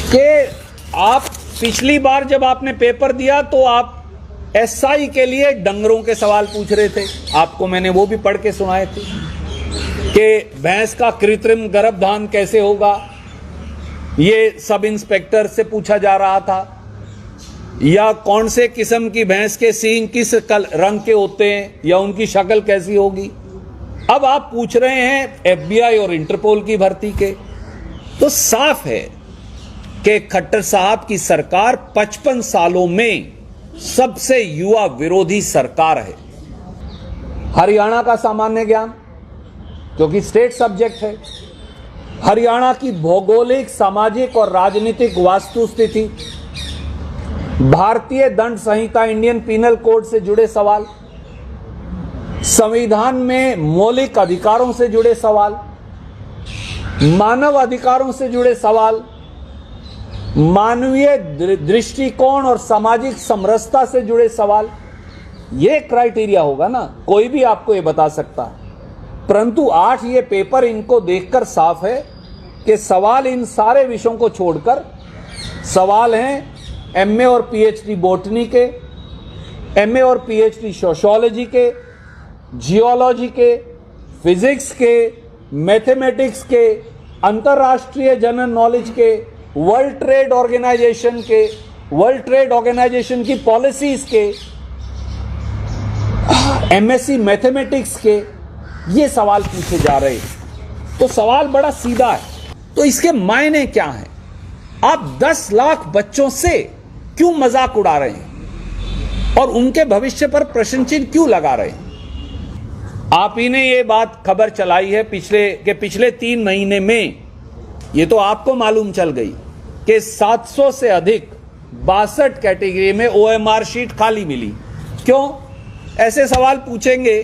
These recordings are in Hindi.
कि आप पिछली बार जब आपने पेपर दिया तो आप एसआई के लिए डंगरों के सवाल पूछ रहे थे। आपको मैंने वो भी पढ़ के सुनाए थे कि भैंस का कृत्रिम गर्भधान कैसे होगा, ये सब इंस्पेक्टर से पूछा जा रहा था। या कौन से किस्म की भैंस के सींग किस रंग के होते हैं या उनकी शक्ल कैसी होगी। अब आप पूछ रहे हैं एफबीआई और इंटरपोल की भर्ती के। तो साफ है कि खट्टर साहब की सरकार 55 सालों में सबसे युवा विरोधी सरकार है। हरियाणा का सामान्य ज्ञान, क्योंकि स्टेट सब्जेक्ट है, हरियाणा की भौगोलिक, सामाजिक और राजनीतिक वास्तुस्थिति, भारतीय दंड संहिता, इंडियन पीनल कोड से जुड़े सवाल, संविधान में मौलिक अधिकारों से जुड़े सवाल, मानव अधिकारों से जुड़े सवाल, मानवीय दृष्टिकोण और सामाजिक समरसता से जुड़े सवाल, ये क्राइटेरिया होगा ना, कोई भी आपको ये बता सकता है। परंतु 8 ये पेपर इनको देखकर साफ है कि सवाल इन सारे विषयों को छोड़कर सवाल हैं एमए और पीएचडी बॉटनी के, एमए और पीएचडी सोशियोलॉजी के, जियोलॉजी के, फिजिक्स के, मैथमेटिक्स के, अंतर्राष्ट्रीय जनरल नॉलेज के, वर्ल्ड ट्रेड ऑर्गेनाइजेशन के, वर्ल्ड ट्रेड ऑर्गेनाइजेशन की पॉलिसीज के, एमएससी मैथमेटिक्स के, ये सवाल पूछे जा रहे हैं। तो सवाल बड़ा सीधा है। तो इसके मायने क्या हैं? आप 10 लाख बच्चों से क्यों मजाक उड़ा रहे हैं और उनके भविष्य पर प्रश्न चिन्ह क्यों लगा रहे हैं? आप ही ने ये बात खबर चलाई है पिछले 3 महीने में, ये तो आपको मालूम चल गई कि 700 से अधिक 62 कैटेगरी में ओएमआर शीट खाली मिली। क्यों? ऐसे सवाल पूछेंगे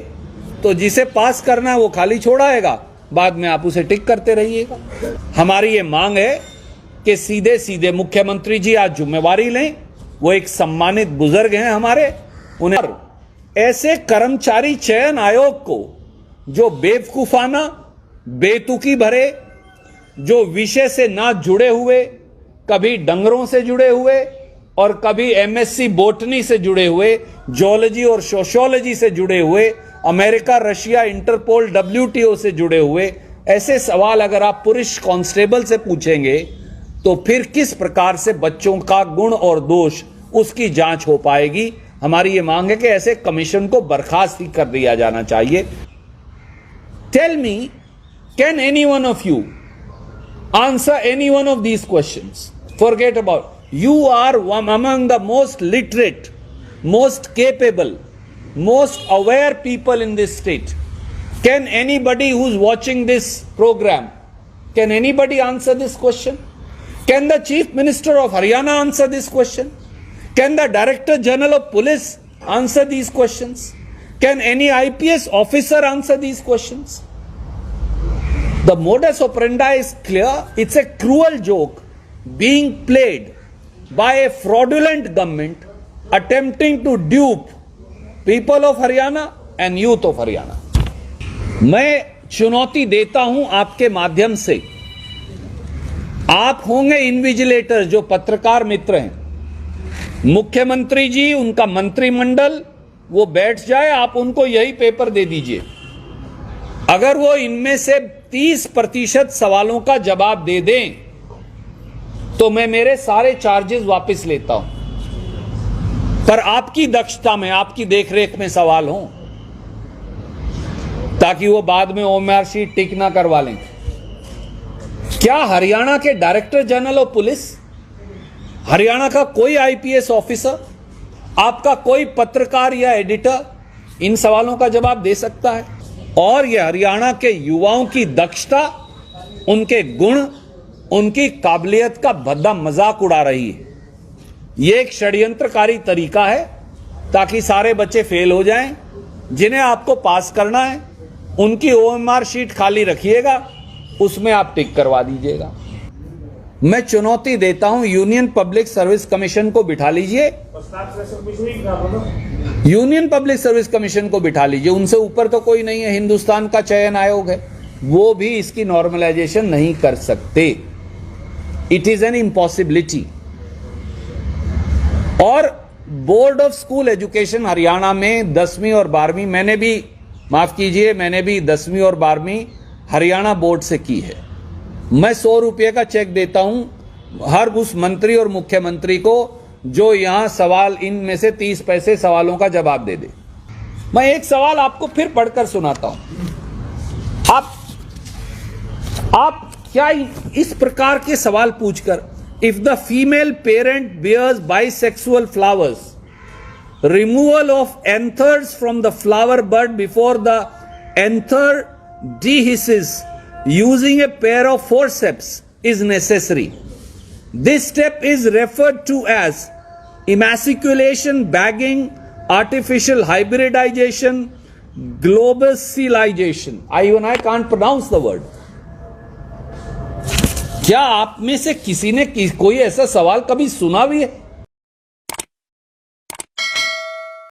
तो जिसे पास करना है वो खाली छोड़ाएगा, बाद में आप उसे टिक करते रहिएगा। हमारी ये मांग है कि सीधे सीधे मुख्यमंत्री जी आज जिम्मेवारी लें। वो एक सम्मानित बुजुर्ग हैं हमारे, उन्हें ऐसे कर्मचारी चयन आयोग को जो बेवकूफाना, बेतुकी भरे, जो विषय से ना जुड़े हुए, कभी डंगरों से जुड़े हुए और कभी एमएससी बॉटनी से जुड़े हुए, जियोलॉजी और सोशियोलॉजी से जुड़े हुए, अमेरिका, रशिया, इंटरपोल, डब्ल्यूटीओ से जुड़े हुए ऐसे सवाल अगर आप पुलिस कांस्टेबल से पूछेंगे तो फिर किस प्रकार से बच्चों का गुण और दोष उसकी जांच हो पाएगी? हमारी ये मांग है कि ऐसे कमीशन को बर्खास्त ही कर दिया जाना चाहिए। Tell me, can any one of you answer any one of these questions? Forget about, you are among the most literate, most capable, most aware people in this state. Can anybody who's watching this program, can anybody answer this question? Can the Chief Minister of Haryana answer this question? Can the Director General of Police answer these questions? Can any IPS officer answer these questions? The modus operandi is clear. It's a cruel joke being played by a fraudulent government attempting to dupe people of Haryana and youth of Haryana. मैं चुनौती देता हूं आपके माध्यम से, आप होंगे इन्विजिलेटर जो पत्रकार मित्र हैं, मुख्यमंत्री जी, उनका मंत्रिमंडल वो बैठ जाए, आप उनको यही पेपर दे दीजिए। अगर वो इनमें से 30% सवालों का जवाब दे दें तो मैं मेरे सारे चार्जेस वापस लेता हूं, पर आपकी दक्षता में, आपकी देखरेख में सवाल हों ताकि वो बाद में ओएमआर शीट टिक ना करवा लें। क्या हरियाणा के director general of police, Haryana का कोई आईपीएस ऑफिसर, आपका कोई पत्रकार या एडिटर इन सवालों का जवाब दे सकता है? और यह हरियाणा के युवाओं की दक्षता, उनके गुण, उनकी काबिलियत का भद्दा मजाक उड़ा रही है। यह एक षड्यंत्रकारी तरीका है ताकि सारे बच्चे फेल हो जाएं। जिन्हें आपको पास करना है उनकी ओएमआर शीट खाली रखिएगा, उसमें आप टिक करवा दीजिएगा। मैं चुनौती देता हूं, यूनियन पब्लिक सर्विस कमीशन को बिठा लीजिए, यूनियन पब्लिक सर्विस कमीशन को बिठा लीजिए, उनसे ऊपर तो कोई नहीं है, हिंदुस्तान का चयन आयोग है, वो भी इसकी नॉर्मलाइजेशन नहीं कर सकते। It is an impossibility. और board of school education Haryana में 10वीं और 12वीं, मैंने भी, माफ कीजिए, मैंने भी 10वीं और 12वीं हरियाणा बोर्ड से की है। मैं 100 रुपये का चेक देता हूं हर उस मंत्री और मुख्यमंत्री को जो यहां सवाल, इनमें से 30 पैसे सवालों का जवाब दे दे। मैं एक सवाल आपको फिर पढ़कर सुनाता हूं। आप क्या इस प्रकार के सवाल पूछकर, if the female parent bears bisexual flowers, removal of anthers from the flower bud before the anther dehisces using a pair of forceps is necessary. This step is referred to as emasculation, bagging, artificial hybridization, globalization. Even I can't pronounce the word. क्या आप में से किसी ने कोई ऐसा सवाल कभी सुना भी है?